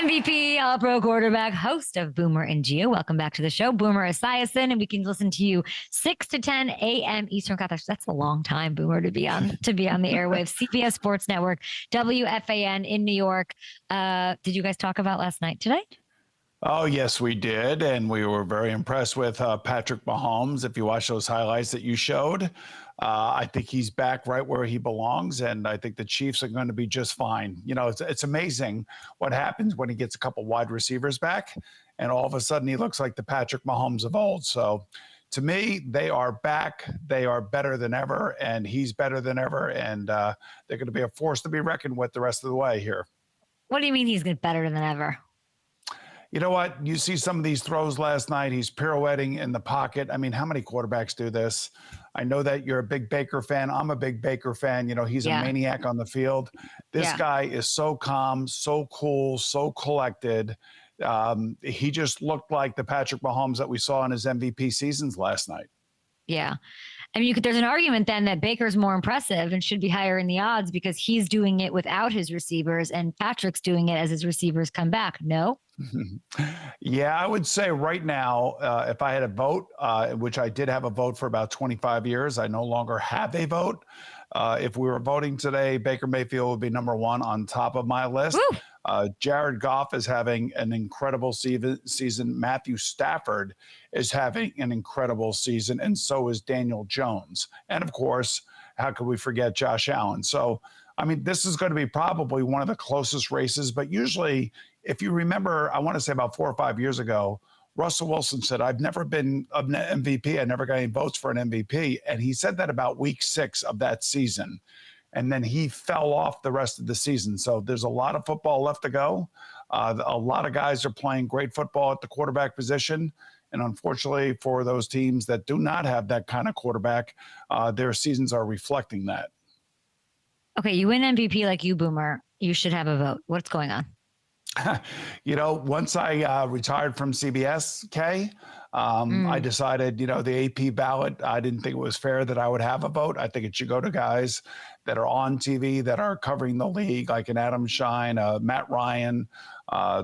MVP, All-Pro quarterback, host of Boomer and Gio. Welcome back to the show, Boomer Esiason, and we can listen to you 6 to 10 a.m. Eastern. God, that's a long time, Boomer, to be on the airwaves. CBS Sports Network, WFAN in New York. Did you guys talk about last night today? Oh, yes, we did. And we were very impressed with Patrick Mahomes. If you watch those highlights that you showed, I think he's back right where he belongs. And I think the Chiefs are going to be just fine. You know, it's amazing what happens when he gets a couple wide receivers back. And all of a sudden, he looks like the Patrick Mahomes of old. So to me, they are back. They are better than ever. And he's better than ever. And they're going to be a force to be reckoned with the rest of the way here. What do you mean he's better than ever? You know what? You see some of these throws last night. He's pirouetting in the pocket. I mean, how many quarterbacks do this? I know that you're a big Baker fan. I'm a big Baker fan. You know, he's a maniac on the field. This guy is so calm, so cool, so collected. He just looked like the Patrick Mahomes that we saw in his MVP seasons last night. Yeah. I mean, there's an argument then that Baker's more impressive and should be higher in the odds because he's doing it without his receivers and Patrick's doing it as his receivers come back. No? Yeah, I would say right now, if I had a vote, which I did have a vote for about 25 years, I no longer have a vote. If we were voting today, Baker Mayfield would be number one on top of my list. Jared Goff is having an incredible season. Matthew Stafford is having an incredible season, and so is Daniel Jones. And, of course, how could we forget Josh Allen? So, I mean, this is going to be probably one of the closest races, but usually, if you remember, I want to say about 4 or 5 years ago, Russell Wilson said, I've never been an MVP. I never got any votes for an MVP. And he said that about week 6 of that season. And then he fell off the rest of the season. So there's a lot of football left to go. A lot of guys are playing great football at the quarterback position. And unfortunately for those teams that do not have that kind of quarterback, their seasons are reflecting that. Okay, you win MVP like you, Boomer. You should have a vote. What's going on? You know, once I retired from CBS, I decided, you know, the AP ballot, I didn't think it was fair that I would have a vote. I think it should go to guys that are on TV, that are covering the league, like an Adam Shine, Matt Ryan,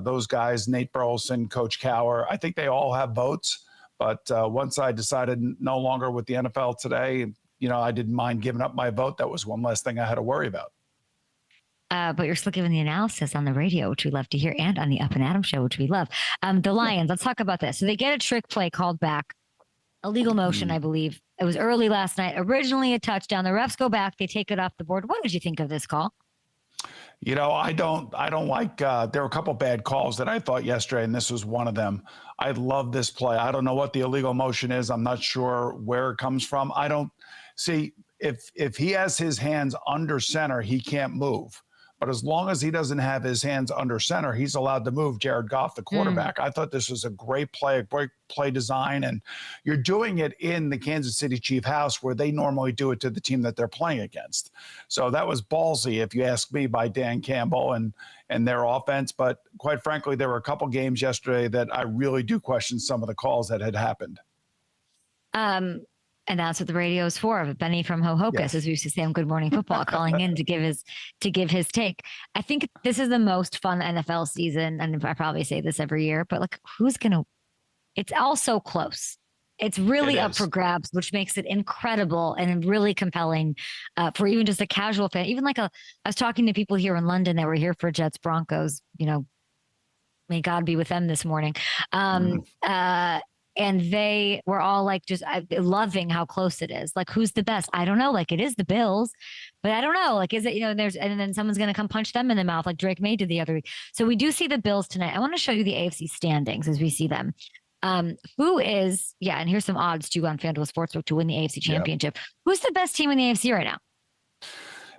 those guys, Nate Burleson, Coach Cowher. I think they all have votes. But once I decided no longer with the NFL today, you know, I didn't mind giving up my vote. That was one less thing I had to worry about. But you're still giving the analysis on the radio, which we love to hear, and on the Up and Adam show, which we love. The Lions, let's talk about this. So they get a trick play called back, a legal motion, I believe. It was early last night, originally a touchdown. The refs go back, they take it off the board. What did you think of this call? You know, I don't like, there were a couple bad calls that I thought yesterday, and this was one of them. I love this play. I don't know what the illegal motion is. I'm not sure where it comes from. I don't see if he has his hands under center, he can't move. But as long as he doesn't have his hands under center, he's allowed to move Jared Goff, the quarterback. I thought this was a great play, a great play design. And you're doing it in the Kansas City Chief house where they normally do it to the team that they're playing against. So that was ballsy, if you ask me, by Dan Campbell and their offense. But quite frankly, there were a couple games yesterday that I really do question some of the calls that had happened. And that's what the radio is for. Benny from Ho-Hocus, as we used to say on Good Morning Football, calling in to give his take. I think this is the most fun NFL season, and I probably say this every year, but like, it's all so close. It's really up for grabs, which makes it incredible and really compelling for even just a casual fan. Even like I was talking to people here in London that were here for Jets Broncos, you know, may God be with them this morning. And they were all like, just loving how close it is. Like, who's the best? I don't know. Like, it is the Bills, but I don't know. Like, is it, you know, and then someone's going to come punch them in the mouth like Drake May did the other week. So we do see the Bills tonight. I want to show you the AFC standings as we see them. Who is, and here's some odds too on FanDuel Sportsbook to win the AFC championship. Who's the best team in the AFC right now?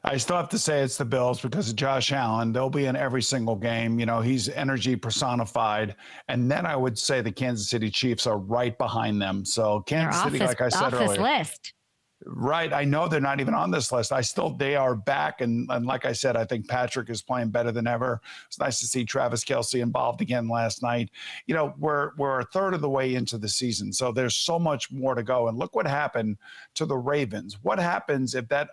I still have to say it's the Bills because of Josh Allen. They'll be in every single game. You know, he's energy personified. And then I would say the Kansas City Chiefs are right behind them. So Kansas City, like I said earlier. List. Right. I know they're not even on this list. They are back. And like I said, I think Patrick is playing better than ever. It's nice to see Travis Kelce involved again last night. You know, we're a third of the way into the season. So there's so much more to go. And look what happened to the Ravens. What happens if that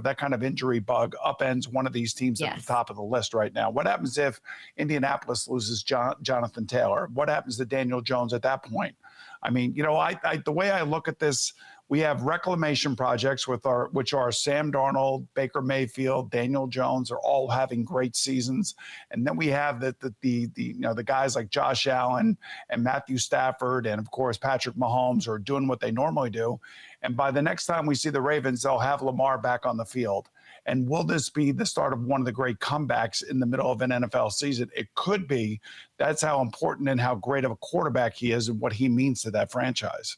that kind of injury bug upends one of these teams at the top of the list right now? What happens if Indianapolis loses Jonathan Taylor? What happens to Daniel Jones at that point? I mean, you know, the way I look at this, we have reclamation projects which are Sam Darnold, Baker Mayfield, Daniel Jones are all having great seasons, and then we have the guys like Josh Allen and Matthew Stafford and of course Patrick Mahomes are doing what they normally do. And by the next time we see the Ravens, they'll have Lamar back on the field. And will this be the start of one of the great comebacks in the middle of an NFL season? It could be. That's how important and how great of a quarterback he is and what he means to that franchise.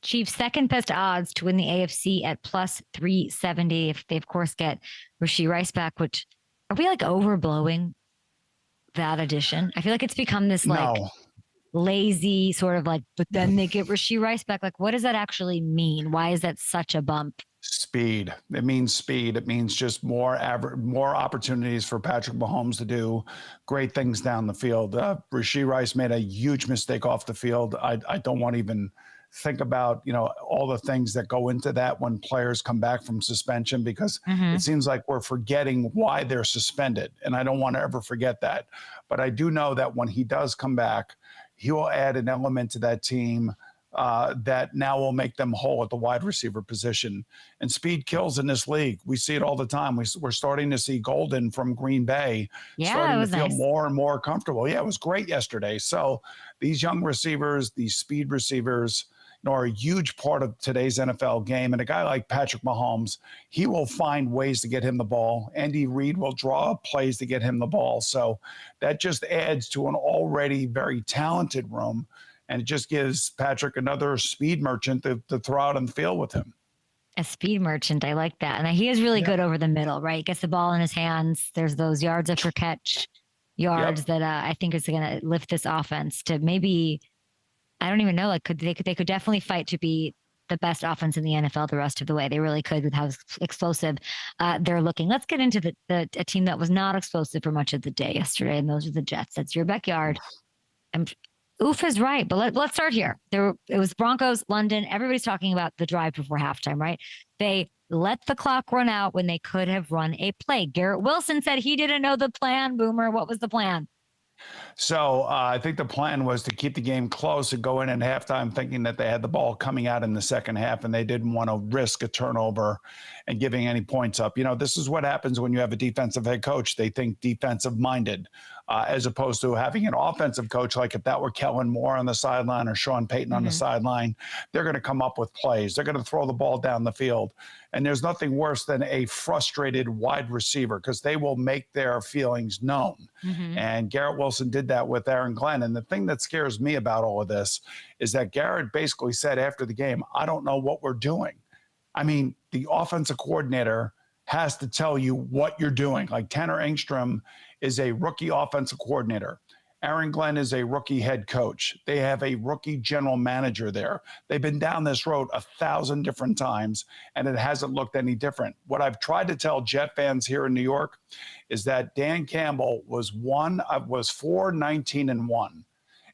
Chiefs second best odds to win the AFC at plus 370 if they of course get Rashee Rice back, which are we like overblowing that addition? I feel like it's become this like lazy sort of like, but then they get Rashee Rice back. Like, what does that actually mean? Why is that such a bump? Speed. It means speed. It means just more opportunities for Patrick Mahomes to do great things down the field. Rashee Rice made a huge mistake off the field. I don't want to even think about, all the things that go into that when players come back from suspension, because it seems like we're forgetting why they're suspended. And I don't want to ever forget that. But I do know that when he does come back, he will add an element to that team that now will make them whole at the wide receiver position. And speed kills in this league. We see it all the time. We're starting to see Golden from Green Bay starting to feel more and more comfortable. Yeah, it was great yesterday. So these young receivers, these speed receivers, are a huge part of today's NFL game. And a guy like Patrick Mahomes, he will find ways to get him the ball. Andy Reid will draw up plays to get him the ball. So that just adds to an already very talented room. And it just gives Patrick another speed merchant to throw out on the field with him. A speed merchant. I like that. And he is really good over the middle, right? He gets the ball in his hands. There's those yards after catch yards that I think is going to lift this offense to maybe, I don't even know, like they could definitely fight to be the best offense in the NFL the rest of the way. They really could with how explosive they're looking. Let's get into a team that was not explosive for much of the day yesterday, and those are the Jets. That's your backyard. Oof is right, but let's start here. It was Broncos, London. Everybody's talking about the drive before halftime, right? They let the clock run out when they could have run a play. Garrett Wilson said he didn't know the plan. Boomer, what was the plan? So I think the plan was to keep the game close and go in at halftime thinking that they had the ball coming out in the second half, and they didn't want to risk a turnover and giving any points up. This is what happens when you have a defensive head coach. They think defensive minded as opposed to having an offensive coach. Like if that were Kellen Moore on the sideline or Sean Payton on the sideline, they're going to come up with plays. They're going to throw the ball down the field. And there's nothing worse than a frustrated wide receiver because they will make their feelings known. And Garrett Wilson did that with Aaron Glenn. And the thing that scares me about all of this is that Garrett basically said after the game, I don't know what we're doing. I mean, the offensive coordinator has to tell you what you're doing. Like Tanner Engstrom is a rookie offensive coordinator. Aaron Glenn is a rookie head coach. They have a rookie general manager there. They've been down this road 1,000 different times, and it hasn't looked any different. What I've tried to tell Jet fans here in New York is that Dan Campbell was 4-19-1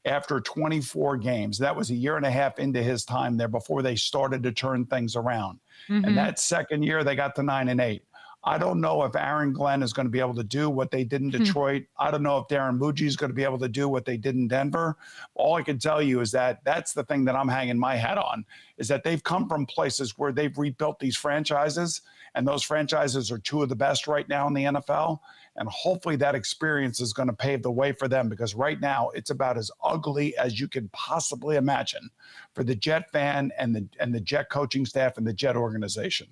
after 24 games. That was a year and a half into his time there before they started to turn things around. And that second year, they got to 9-8. I don't know if Aaron Glenn is going to be able to do what they did in Detroit. I don't know if Darren Muji is going to be able to do what they did in Denver. All I can tell you is that that's the thing that I'm hanging my hat on, is that they've come from places where they've rebuilt these franchises, and those franchises are two of the best right now in the NFL. And hopefully that experience is going to pave the way for them, because right now it's about as ugly as you could possibly imagine for the Jet fan and the Jet coaching staff and the Jet organization.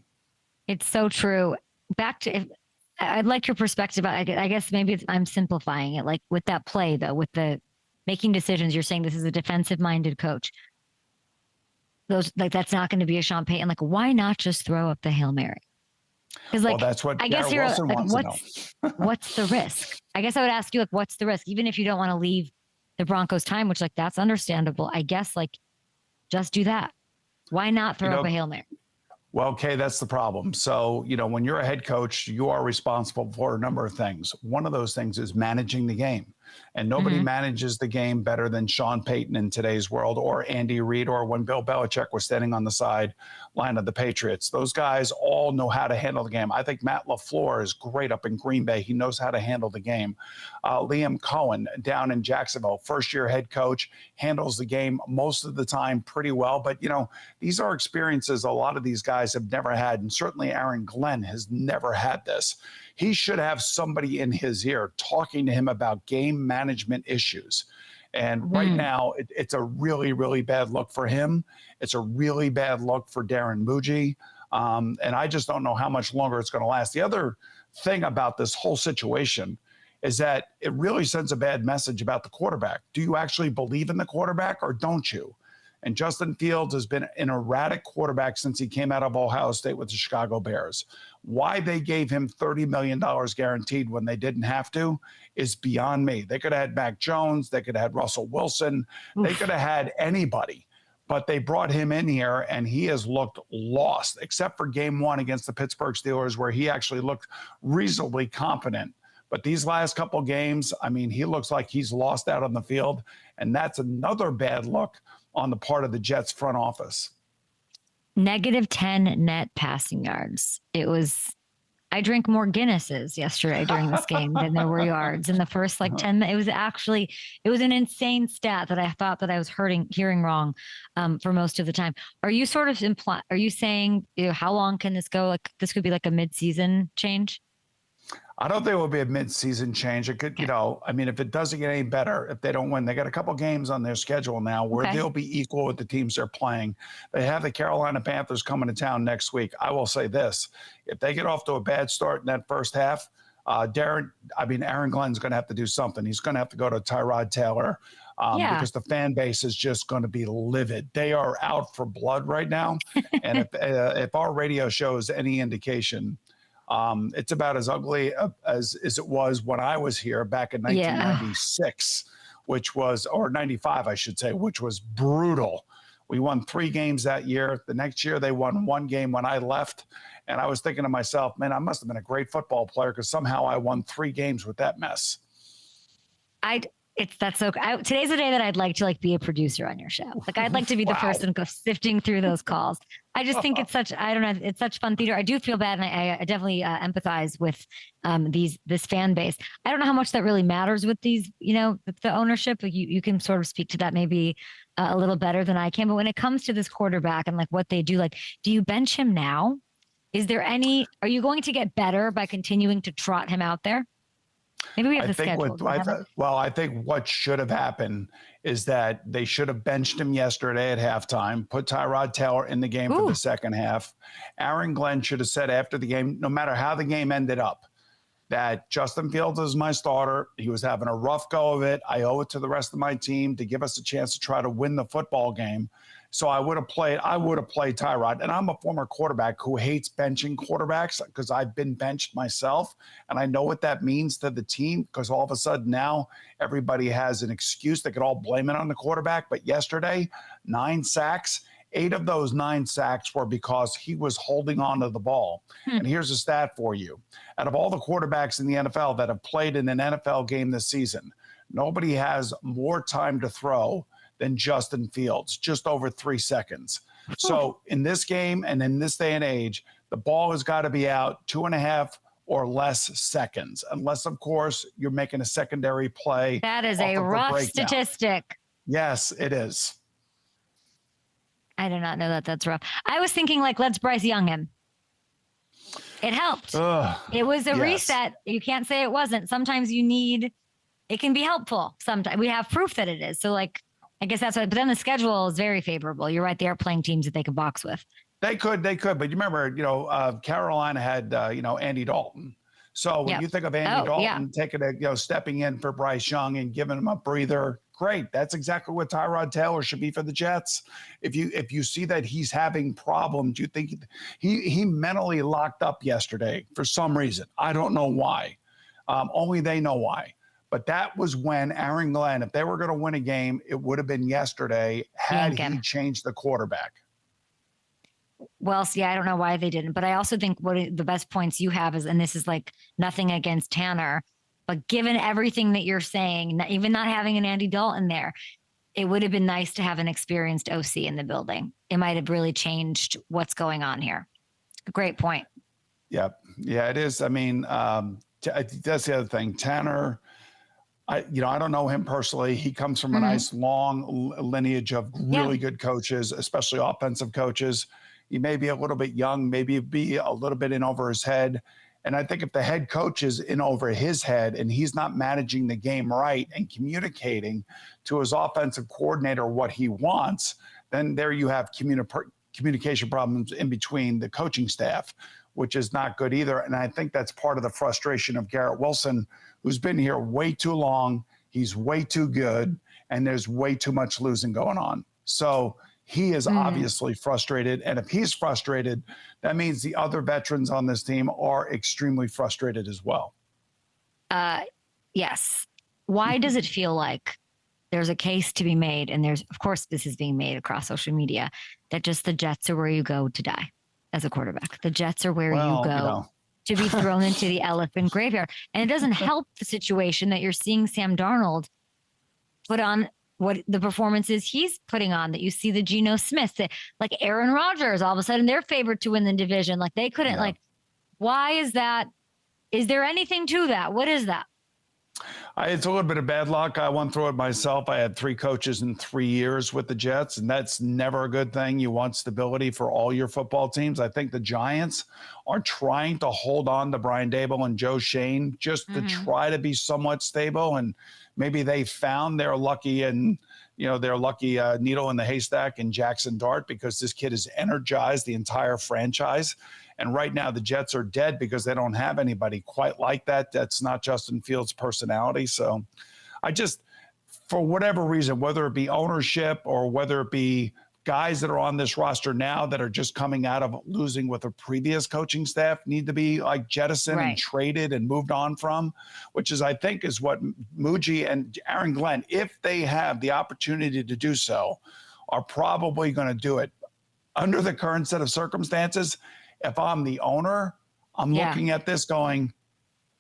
It's so true. Back to, I'd like your perspective. I guess maybe I'm simplifying it. Like with that play, though, with the making decisions, you're saying this is a defensive-minded coach. That's not going to be a Sean Payton. Like, why not just throw up the Hail Mary? Because, like, that's what I guess Wilson wants to know. What's the risk? I guess I would ask you, like, what's the risk? Even if you don't want to leave the Broncos time, which, like, that's understandable. I guess, like, just do that. Why not throw up a Hail Mary? Well, okay, that's the problem. So, when you're a head coach, you are responsible for a number of things. One of those things is managing the game. And nobody manages the game better than Sean Payton in today's world, or Andy Reid, or when Bill Belichick was standing on the sideline of the Patriots. Those guys all know how to handle the game. I think Matt LaFleur is great up in Green Bay. He knows how to handle the game. Liam Cohen down in Jacksonville, first-year head coach, handles the game most of the time pretty well. But, these are experiences a lot of these guys have never had. And certainly Aaron Glenn has never had this. He should have somebody in his ear talking to him about game management issues. And right now, it's a really, really bad look for him. It's a really bad look for Darren Muji. And I just don't know how much longer it's going to last. The other thing about this whole situation is that it really sends a bad message about the quarterback. Do you actually believe in the quarterback, or don't you? And Justin Fields has been an erratic quarterback since he came out of Ohio State with the Chicago Bears. Why they gave him $30 million guaranteed when they didn't have to is beyond me. They could have had Mac Jones. They could have had Russell Wilson. They could have had anybody. But they brought him in here, and he has looked lost, except for game one against the Pittsburgh Steelers, where he actually looked reasonably confident. But these last couple games, I mean, he looks like he's lost out on the field, and that's another bad look on the part of the Jets front office. -10 net passing yards. I drank more Guinnesses yesterday during this game than there were yards in the first 10 minutes. It was an insane stat that I thought that I was hearing wrong for most of the time. Are you sort of are you saying, how long can this go? Like this could be like a mid-season change? I don't think it will be a mid-season change. It could, if it doesn't get any better, if they don't win, they got a couple games on their schedule now where they'll be equal with the teams they're playing. They have the Carolina Panthers coming to town next week. I will say this: if they get off to a bad start in that first half, Aaron Glenn's going to have to do something. He's going to have to go to Tyrod Taylor because the fan base is just going to be livid. They are out for blood right now. And if our radio shows any indication, it's about as ugly as it was when I was here back in 1996, or 95, I should say, which was brutal. We won 3 games that year. The next year, they won 1 game when I left. And I was thinking to myself, man, I must have been a great football player because somehow I won 3 games with that mess. Today's the day that I'd like to be a producer on your show. I'd like to be the person sifting through those calls. I just think it's such fun theater. I do feel bad, and I definitely empathize with this fan base. I don't know how much that really matters with these, the ownership. You can sort of speak to that maybe a little better than I can. But when it comes to this quarterback and what they do, do you bench him now? Are you going to get better by continuing to trot him out there? Maybe we have the schedule. I think what should have happened is that they should have benched him yesterday at halftime, put Tyrod Taylor in the game for the second half. Aaron Glenn should have said after the game, no matter how the game ended up, that Justin Fields is my starter. He was having a rough go of it. I owe it to the rest of my team to give us a chance to try to win the football game. So I would have played Tyrod. And I'm a former quarterback who hates benching quarterbacks because I've been benched myself. And I know what that means to the team because all of a sudden now everybody has an excuse. They could all blame it on the quarterback. But yesterday, 9 sacks. 8 of those 9 sacks were because he was holding on to the ball. And here's a stat for you. Out of all the quarterbacks in the NFL that have played in an NFL game this season, nobody has more time to throw than Justin Fields, just over 3 seconds. So in this game and in this day and age, the ball has got to be out 2.5 or less seconds, unless, of course, you're making a secondary play. That is a rough statistic. Yes, it is. I do not know that that's rough. I was thinking let's Bryce Young him. It helped. It was a reset. You can't say it wasn't. Sometimes it can be helpful. Sometimes we have proof that it is. So I guess that's what, but then the schedule is very favorable. You're right. They are playing teams that they can box with. They could, but you remember, Carolina had, Andy Dalton. So when you think of Andy Dalton taking stepping in for Bryce Young and giving him a breather, great. That's exactly what Tyrod Taylor should be for the Jets. If you see that he's having problems, you think he mentally locked up yesterday for some reason. I don't know why. Only they know why. But that was when Aaron Glenn, if they were going to win a game, it would have been yesterday had he changed the quarterback. Well, see, I don't know why they didn't, but I also think the best points you have is, and this is like nothing against Tanner, but given everything that you're saying, even not having an Andy Dalton there, it would have been nice to have an experienced OC in the building. It might have really changed what's going on here. Great point. Yep. Yeah, it is. I mean, that's the other thing. Tanner, I don't know him personally. He comes from a nice long lineage of really good coaches, especially offensive coaches. He may be a little bit young, maybe be a little bit in over his head. And I think if the head coach is in over his head and he's not managing the game right and communicating to his offensive coordinator what he wants, then there you have communication problems in between the coaching staff, which is not good either. And I think that's part of the frustration of Garrett Wilson, who's been here way too long. He's way too good, and there's way too much losing going on. So he is obviously frustrated. And if he's frustrated, that means the other veterans on this team are extremely frustrated as well. Yes. Why does it feel like there's a case to be made, and there's, of course, this is being made across social media, that just the Jets are where you go to die as a quarterback? The Jets are where you go to be thrown into the elephant graveyard. And it doesn't help the situation that you're seeing Sam Darnold put on what the performances he's putting on, that you see the Geno Smith, like Aaron Rodgers, all of a sudden they're favored to win the division. Like they couldn't, like, why is that? Is there anything to that? What is that? It's a little bit of bad luck. I went through it myself. I had 3 coaches in 3 years with the Jets, and that's never a good thing. You want stability for all your football teams. I think the Giants are trying to hold on to Brian Daboll and Joe Shane just to try to be somewhat stable, and maybe they found their lucky needle in the haystack in Jackson Dart, because this kid has energized the entire franchise. And right now the Jets are dead because they don't have anybody quite like that. That's not Justin Fields' personality. So I just, for whatever reason, whether it be ownership or whether it be guys that are on this roster now that are just coming out of losing with a previous coaching staff, need to be like jettisoned and traded and moved on from, which is, I think, is what Muji and Aaron Glenn, if they have the opportunity to do so, are probably going to do it. Under the current set of circumstances, if I'm the owner, I'm looking at this going,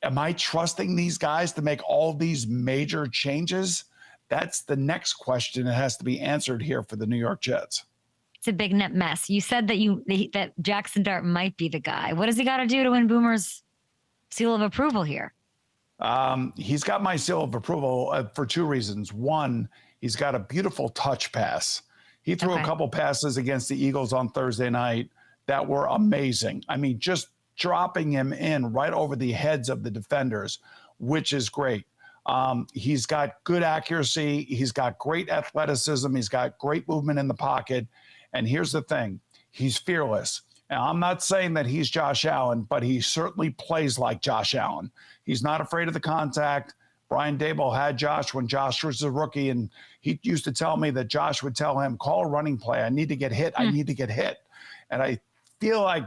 am I trusting these guys to make all these major changes? That's the next question that has to be answered here for the New York Jets. It's a big net mess. You said that Jackson Dart might be the guy. What does he got to do to win Boomer's seal of approval here? He's got my seal of approval for 2 reasons. One, he's got a beautiful touch pass. He threw a couple passes against the Eagles on Thursday night that were amazing. I mean, just dropping him in right over the heads of the defenders, which is great. He's got good accuracy. He's got great athleticism. He's got great movement in the pocket. And here's the thing, he's fearless. Now, I'm not saying that he's Josh Allen, but he certainly plays like Josh Allen. He's not afraid of the contact. Brian Daboll had Josh when Josh was a rookie, and he used to tell me that Josh would tell him, call a running play. I need to get hit. I need to get hit. And I feel like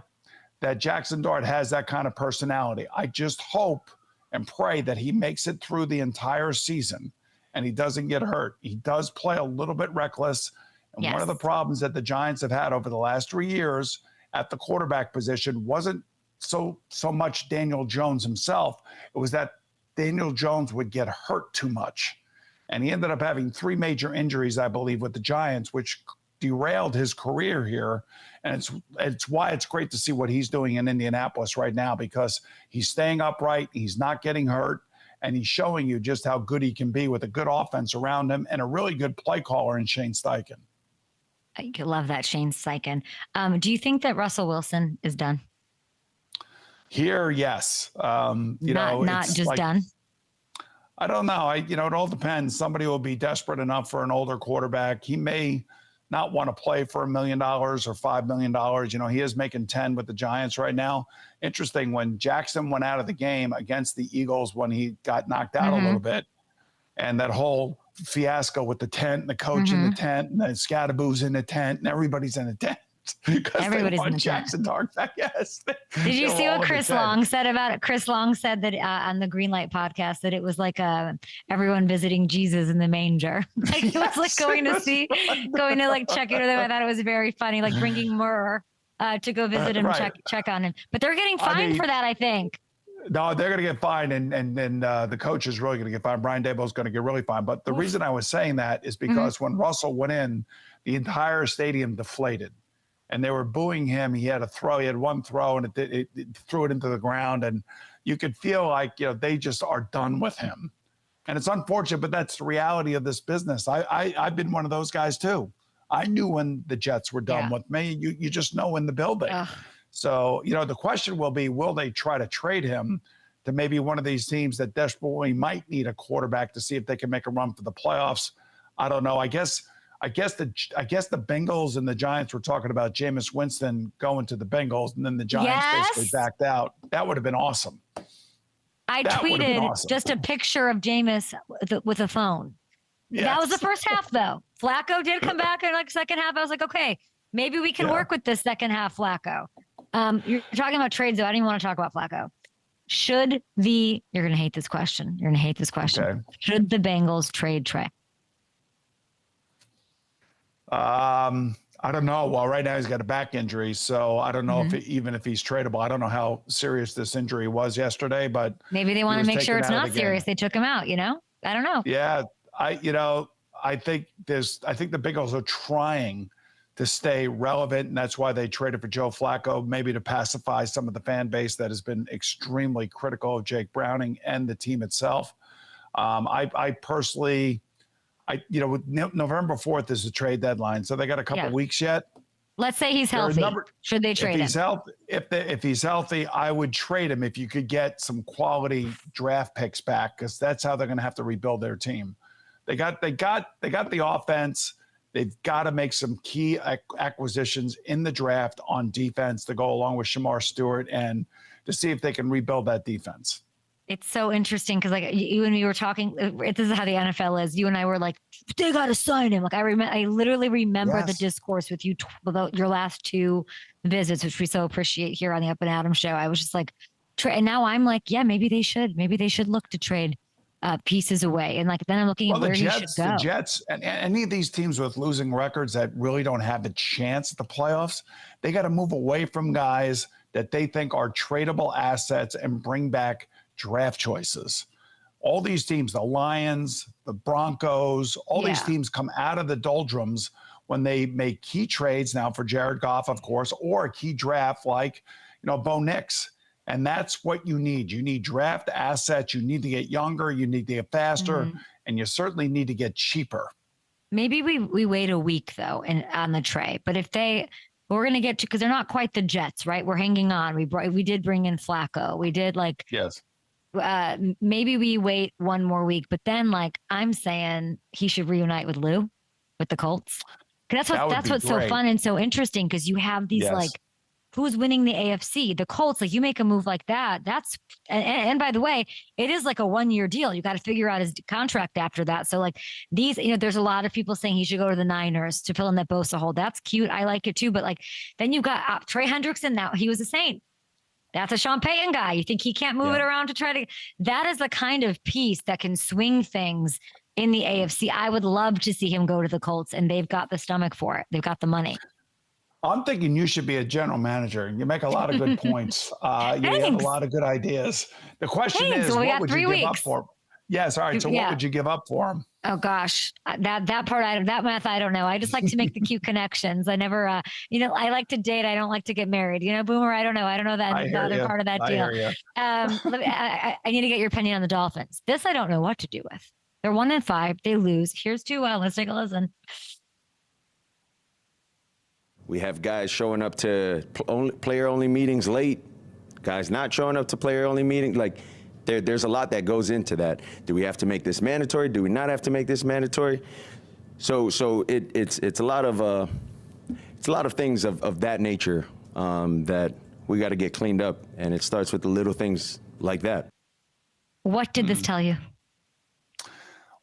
that Jackson Dart has that kind of personality. I just hope and pray that he makes it through the entire season and he doesn't get hurt. He does play a little bit reckless. And one of the problems that the Giants have had over the last 3 years at the quarterback position wasn't so much Daniel Jones himself. It was that Daniel Jones would get hurt too much. And he ended up having 3 major injuries, I believe, with the Giants, which derailed his career here. And it's why it's great to see what he's doing in Indianapolis right now, because he's staying upright, he's not getting hurt, and he's showing you just how good he can be with a good offense around him and a really good play caller in Shane Steichen. I love that, Shane Steichen. Do you think that Russell Wilson is done? Here, yes. Not just like, done. I don't know. It all depends. Somebody will be desperate enough for an older quarterback. He may not want to play for $1 million or $5 million. He is making 10 with the Giants right now. Interesting, when Jackson went out of the game against the Eagles when he got knocked out a little bit, and that whole fiasco with the tent and the coach in the tent and the Scadaboo's in the tent and everybody's in the tent. Everybody's in the Jackson Dart back. Yes. Did you see what Chris Long said about it? Chris Long said that on the Greenlight podcast that it was like everyone visiting Jesus in the manger. Like it was like going to like check it. I thought it was very funny, like bringing myrrh to go visit him, right. check on him. But they're getting fined for that, I think. No, they're going to get fined, and the coach is really going to get fined. Brian Daboll's going to get really fined. But the reason I was saying that is because when Russell went in, the entire stadium deflated, and they were booing him. He had a throw. He had one throw, and it threw it into the ground, and you could feel like they just are done with him. And it's unfortunate, but that's the reality of this business. I've been one of those guys too. I knew when the Jets were done with me. You just know in the building. Ugh. So, the question will be, will they try to trade him to maybe one of these teams that desperately might need a quarterback to see if they can make a run for the playoffs? I don't know. I guess the Bengals and the Giants were talking about Jameis Winston going to the Bengals, and then the Giants basically backed out. That would have been awesome. I tweeted just a picture of Jameis with a phone. Yes. That was the first half, though. Flacco did come back in second half. I was like, okay, maybe we can work with this second half Flacco. You're talking about trades, though. I don't even want to talk about Flacco. You're going to hate this question. You're going to hate this question. Okay. Should the Bengals trade Trey? I don't know. Well, right now he's got a back injury, so I don't know even if he's tradable. I don't know how serious this injury was yesterday, but maybe they want to make sure it's not serious. They took him out, I don't know. Yeah. I think the Bengals are trying to stay relevant, and that's why they traded for Joe Flacco, maybe to pacify some of the fan base that has been extremely critical of Jake Browning and the team itself. I personally, November 4th is the trade deadline, so they got a couple weeks yet. Let's say he's healthy. Should they trade him? If he's healthy, I would trade him if you could get some quality draft picks back, because that's how they're going to have to rebuild their team. They got the offense. They've got to make some key acquisitions in the draft on defense to go along with Shamar Stewart and to see if they can rebuild that defense. It's so interesting because you and me were talking. This is how the NFL is. You and I were like, they got to sign him. I literally remember the discourse with you about your last two visits, which we so appreciate here on the Up and Adam show. I was just like, and now I'm like, yeah, maybe they should look to trade pieces away. And then I'm looking at where he should go. The Jets and any of these teams with losing records that really don't have a chance at the playoffs, they got to move away from guys that they think are tradable assets and bring back draft choices. All these teams, the Lions, the Broncos, all these teams come out of the doldrums when they make key trades now for Jared Goff, of course, or a key draft like, Bo Nix. And that's what you need. You need draft assets. You need to get younger. You need to get faster. And you certainly need to get cheaper. Maybe we wait a week, though, on the Trey. But we're going to get to, because they're not quite the Jets, right? We're hanging on. We did bring in Flacco. We did yes. Maybe we wait one more week. But then I'm saying he should reunite with Lou, with the Colts. That's what's so fun and so interesting, because you have these who's winning the AFC? The Colts. You make a move like that. That's and by the way, it is a 1-year deal. You got to figure out his contract after that. So these, there's a lot of people saying he should go to the Niners to fill in that Bosa hole. That's cute. I like it too. But then you've got Trey Hendrickson. Now he was a Saint. That's a Sean Payton guy. You think he can't move it around to try to? That is the kind of piece that can swing things in the AFC. I would love to see him go to the Colts, and they've got the stomach for it. They've got the money. I'm thinking you should be a general manager. You make a lot of good points. You have a lot of good ideas. The question is, what would you give up for him? Yes. All right. So what would you give up for him? Oh gosh, that part, that math, I don't know. I just like to make the cute connections. I never, I like to date. I don't like to get married. Boomer, I don't know. I don't know the other part of that deal. I need to get your opinion on the Dolphins. This I don't know what to do with. They're 1-5. They lose. Here's to let's take a listen. We have guys showing up to player-only meetings late, guys not showing up to player-only meetings. There's a lot that goes into that. Do we have to make this mandatory? Do we not have to make this mandatory? So it's a lot of things of that nature that we got to get cleaned up, and it starts with the little things like that. What did this tell you?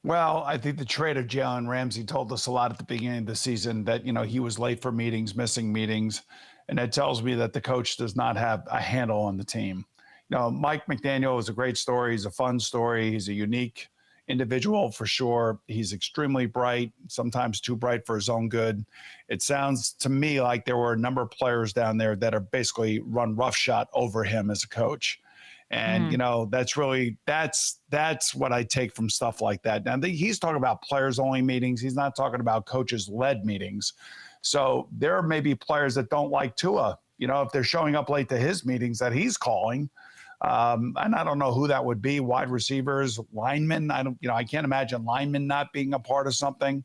Well, I think the trade of Jalen Ramsey told us a lot at the beginning of the season that, he was late for meetings, missing meetings. And that tells me that the coach does not have a handle on the team. Mike McDaniel is a great story. He's a fun story. He's a unique, individual for sure. He's extremely bright, sometimes too bright for his own good. It sounds to me like there were a number of players down there that are basically run roughshod over him as a coach. And, that's what I take from stuff like that. Now, he's talking about players-only meetings. He's not talking about coaches-led meetings. So there may be players that don't like Tua, if they're showing up late to his meetings that he's calling. And I don't know who that would be, wide receivers, linemen. I can't imagine linemen not being a part of something.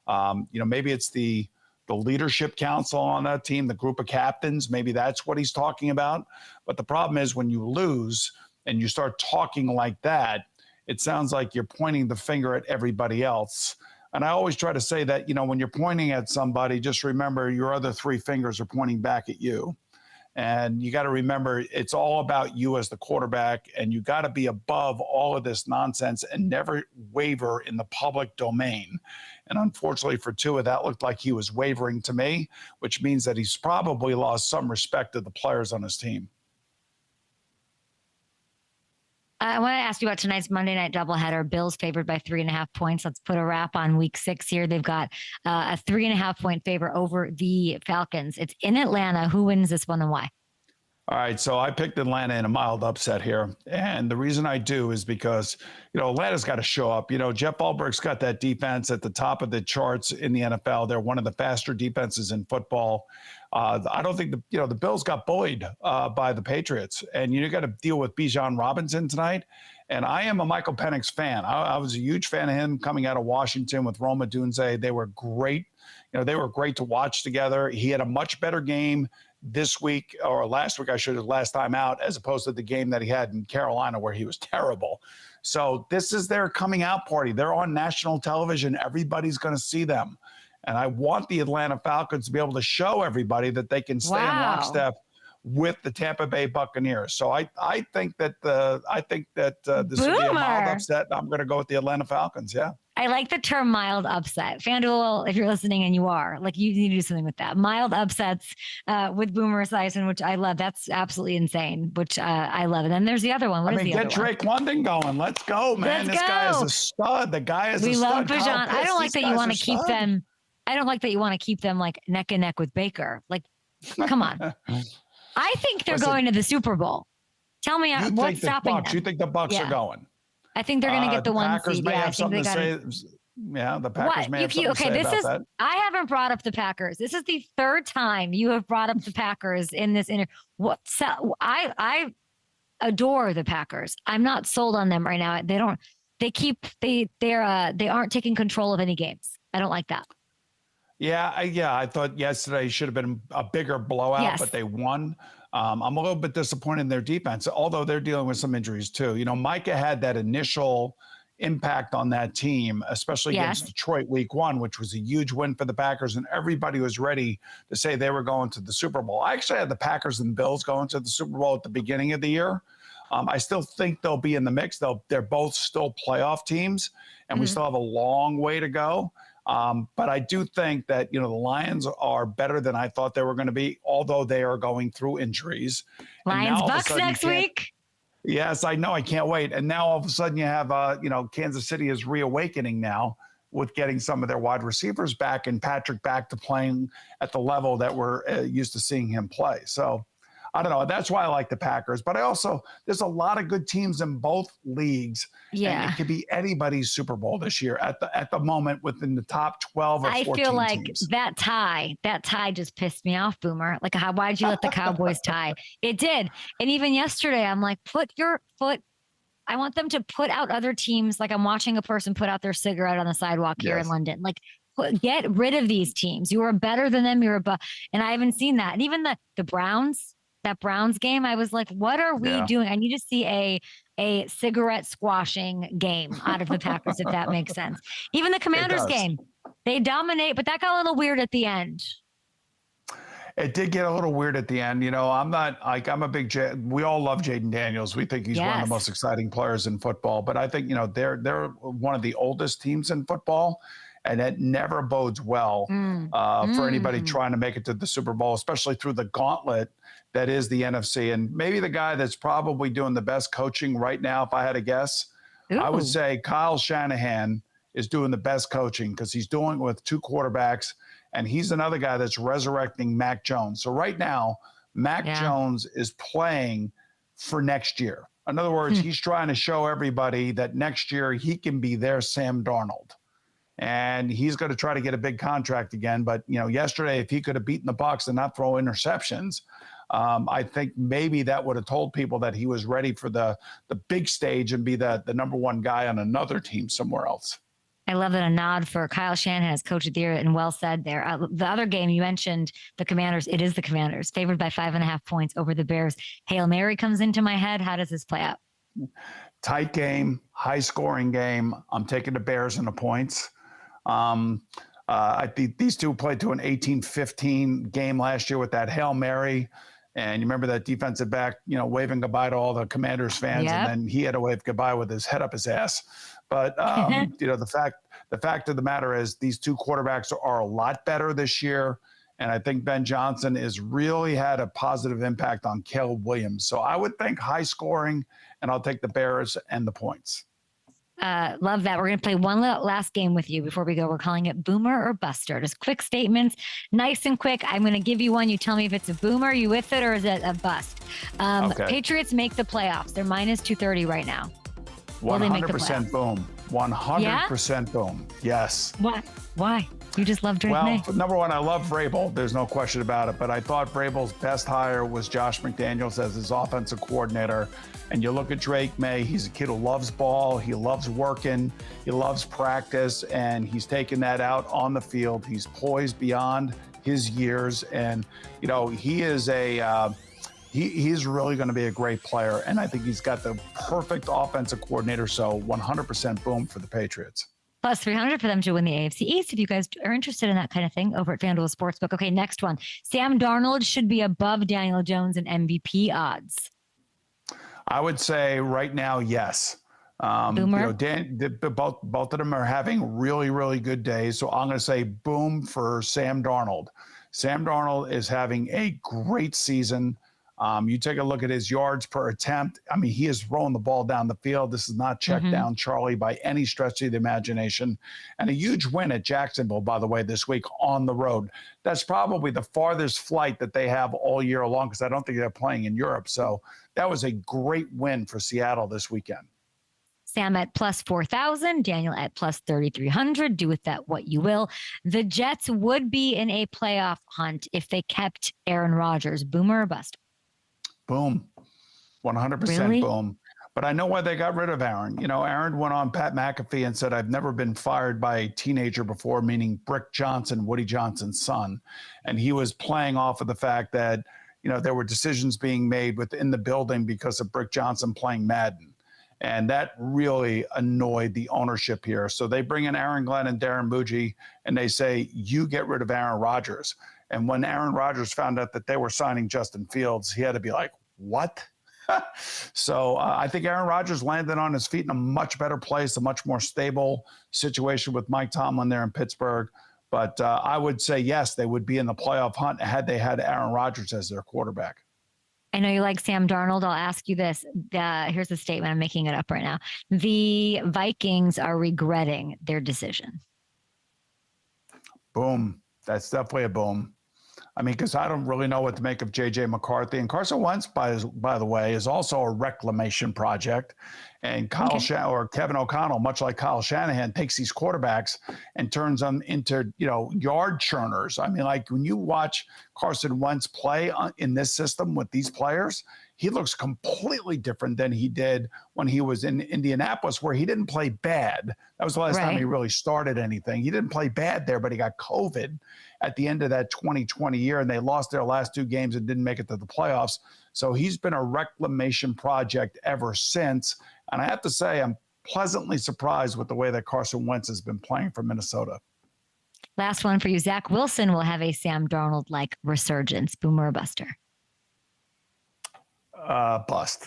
Maybe it's the leadership council on that team, the group of captains. Maybe that's what he's talking about. But the problem is when you lose and you start talking like that, it sounds like you're pointing the finger at everybody else. And I always try to say that, when you're pointing at somebody, just remember your other three fingers are pointing back at you. And you got to remember, it's all about you as the quarterback, and you got to be above all of this nonsense and never waver in the public domain. And unfortunately for Tua, that looked like he was wavering to me, which means that he's probably lost some respect to the players on his team. I want to ask you about tonight's Monday night doubleheader. Bills favored by 3.5 points. Let's put a wrap on week 6 here. They've got a 3.5 point favor over the Falcons. It's in Atlanta. Who wins this one and why? All right, so I picked Atlanta in a mild upset here. And the reason I do is because, Atlanta's got to show up. Jeff Ulbricht's got that defense at the top of the charts in the NFL. They're one of the faster defenses in football. I don't think the Bills got bullied by the Patriots. And you got to deal with Bijan Robinson tonight. And I am a Michael Penix fan. I was a huge fan of him coming out of Washington with Roma Dunze. They were great. They were great to watch together. He had a much better game this week, or last week, last time out, as opposed to the game that he had in Carolina where he was terrible. So this is their coming out party. They're on national television. Everybody's going to see them. And I want the Atlanta Falcons to be able to show everybody that they can stay in lockstep with the Tampa Bay Buccaneers. So I think that this will be a mild upset. I'm going to go with the Atlanta Falcons. Yeah. I like the term mild upset. FanDuel, if you're listening and you are, you need to do something with that. Mild upsets with Boomer Esiason, which I love. That's absolutely insane, which I love. And then there's the other one. What is the other one? Get Drake London going. Let's go, man. This guy is a stud. The guy is a stud. We love Bijan. I don't like that you want to keep them. I don't like that you want to keep them neck and neck with Baker. Come on. I think they're going to the Super Bowl. Tell me what's stopping them. You think the Bucs are going? I think they're going to get the 1 seed. Yeah, I think they got it. Yeah, the Packers may have something to say about that. I haven't brought up the Packers. This is the third time you have brought up the Packers in this interview. I adore the Packers. I'm not sold on them right now. They aren't taking control of any games. I don't like that. Yeah. I thought yesterday should have been a bigger blowout, but they won. I'm a little bit disappointed in their defense, although they're dealing with some injuries too. Micah had that initial impact on that team, especially against Detroit week 1, which was a huge win for the Packers, and everybody was ready to say they were going to the Super Bowl. I actually had the Packers and Bills going to the Super Bowl at the beginning of the year. I still think they'll be in the mix. They're both still playoff teams, and we still have a long way to go. But I do think that, the Lions are better than I thought they were going to be, although they are going through injuries. Lions Bucks next week. Yes, I know. I can't wait. And now all of a sudden you have, Kansas City is reawakening now with getting some of their wide receivers back and Patrick back to playing at the level that we're used to seeing him play. So I don't know. That's why I like the Packers. But there's a lot of good teams in both leagues. Yeah. And it could be anybody's Super Bowl this year at the moment within the top 12 or 14 teams. I feel like teams. that tie just pissed me off, Boomer. Why'd you let the Cowboys tie? It did. And even yesterday, I'm like, put your foot. I want them to put out other teams. I'm watching a person put out their cigarette on the sidewalk here in London. Get rid of these teams. You are better than them. And I haven't seen that. And even the Browns. That Browns game, I was like, what are we doing? I need to see a cigarette squashing game out of the Packers, if that makes sense. Even the Commanders game, they dominate, but that got a little weird at the end. It did get a little weird at the end. I'm a big, we all love Jaden Daniels. We think he's one of the most exciting players in football, but I think, they're one of the oldest teams in football. And it never bodes well for anybody trying to make it to the Super Bowl, especially through the gauntlet that is the NFC. And maybe the guy that's probably doing the best coaching right now, if I had to guess, I would Ooh. say Kyle Shanahan is doing the best coaching because he's doing it with 2 quarterbacks, and he's another guy that's resurrecting Mac Jones. So right now, Mac Jones is playing for next year. In other words, he's trying to show everybody that next year he can be their Sam Darnold. And he's going to try to get a big contract again. But, you know, yesterday, if he could have beaten the Bucs and not throw interceptions, I think maybe that would have told people that he was ready for the big stage and be the number 1 guy on another team somewhere else. I love that, a nod for Kyle Shanahan as coach of the year, and well said there. The other game you mentioned, the Commanders, it is the Commanders, favored by 5.5 points over the Bears. Hail Mary comes into my head. How does this play out? Tight game, high-scoring game. I'm taking the Bears in the points. I think these two played to an 18-15 game last year with that Hail Mary. And you remember that defensive back, you know, waving goodbye to all the Commanders fans, and then he had to wave goodbye with his head up his ass. But you know, the fact of the matter is, these 2 quarterbacks are a lot better this year, and I think Ben Johnson has really had a positive impact on Caleb Williams. So I would think high scoring, and I'll take the Bears and the points. Love that. We're going to play one last game with you before we go. We're calling it Boomer or Buster. Just quick statements, nice and quick. I'm going to give you one. You tell me if it's a boomer, are you with it, or is it a bust? Patriots make the playoffs. They're minus 230 right now. 100% boom. 100% boom. Yes. What? Why? You just love Drake May. Well, number one, I love Vrabel. There's no question about it. But I thought Vrabel's best hire was Josh McDaniels as his offensive coordinator. And you look at Drake May, he's a kid who loves ball. He loves working. He loves practice. And he's taken that out on the field. He's poised beyond his years. And, you know, he is he's really going to be a great player. And I think he's got the perfect offensive coordinator. So 100% boom for the Patriots. Plus 300 for them to win the AFC East. If you guys are interested in that kind of thing over at FanDuel Sportsbook. Okay, next one. Sam Darnold should be above Daniel Jones in MVP odds. I would say right now, yes. Boomer? You know, both of them are having really, really good days. So I'm going to say boom for Sam Darnold. Sam Darnold is having a great season. You take a look at his yards per attempt. I mean, he is rolling the ball down the field. This is not check down Charlie by any stretch of the imagination. And a huge win at Jacksonville, by the way, this week on the road. That's probably the farthest flight that they have all year long, because I don't think they're playing in Europe. So that was a great win for Seattle this weekend. Sam at plus 4,000, Daniel at plus 3,300. Do with that what you will. The Jets would be in a playoff hunt if they kept Aaron Rodgers. Boomer or bust? Boom. 100% Really? boom. But I know why they got rid of Aaron. You know, Aaron went on Pat McAfee and said, I've never been fired by a teenager before, meaning Brick Johnson, Woody Johnson's son. And he was playing off of the fact that, you know, there were decisions being made within the building because of Brick Johnson playing Madden. And that really annoyed the ownership here. So they bring in Aaron Glenn and Darren Muji, and they say, you get rid of Aaron Rodgers. And when Aaron Rodgers found out that they were signing Justin Fields, he had to be like, what? So I think Aaron Rodgers landed on his feet in a much better place, a much more stable situation with Mike Tomlin there in Pittsburgh. But I would say, yes, they would be in the playoff hunt had they had Aaron Rodgers as their quarterback. I know you like Sam Darnold. I'll ask you this. Here's the statement. I'm making it up right now. The Vikings are regretting their decision. Boom. That's definitely a boom. I mean, because I don't really know what to make of J.J. McCarthy. And Carson Wentz, by the way, is also a reclamation project. And Kevin O'Connell, much like Kyle Shanahan, takes these quarterbacks and turns them into, you know, yard churners. I mean, like when you watch Carson Wentz play in this system with these players, he looks completely different than he did when he was in Indianapolis, where he didn't play bad. That was the last time he really started anything. He didn't play bad there, but he got COVID at the end of that 2020 year, and they lost their last 2 games and didn't make it to the playoffs. So he's been a reclamation project ever since. And I have to say, I'm pleasantly surprised with the way that Carson Wentz has been playing for Minnesota. Last one for you. Zach Wilson will have a Sam Darnold-like resurgence. Boomer or buster? Bust.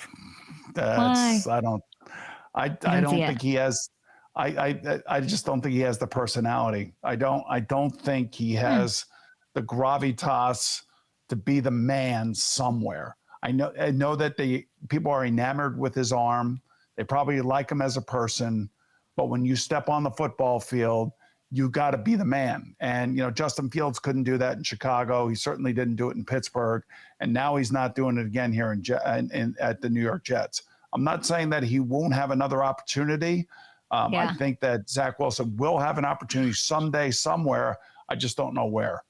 Why? I don't think he has. I just don't think he has the personality. I don't think he has the gravitas to be the man somewhere. I know that people are enamored with his arm. They probably like him as a person, but when you step on the football field, you got to be the man. And, Justin Fields couldn't do that in Chicago. He certainly didn't do it in Pittsburgh. And now he's not doing it again here at the New York Jets. I'm not saying that he won't have another opportunity. I think that Zach Wilson will have an opportunity someday, somewhere. I just don't know where.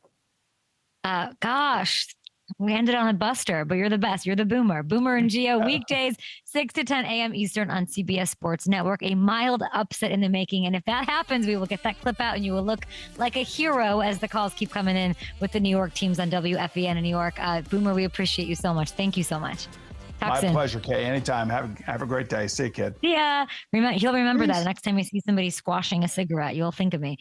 Gosh, we ended on a buster, but you're the best. You're the Boomer. Boomer and Gio, weekdays, 6 to 10 a.m. Eastern on CBS Sports Network. A mild upset in the making. And if that happens, we will get that clip out and you will look like a hero as the calls keep coming in with the New York teams on WFAN in New York. Boomer, we appreciate you so much. Thank you so much. My pleasure, Kay. Anytime. Have a great day. See you, kid. Yeah. He'll remember that next time you see somebody squashing a cigarette. You'll think of me.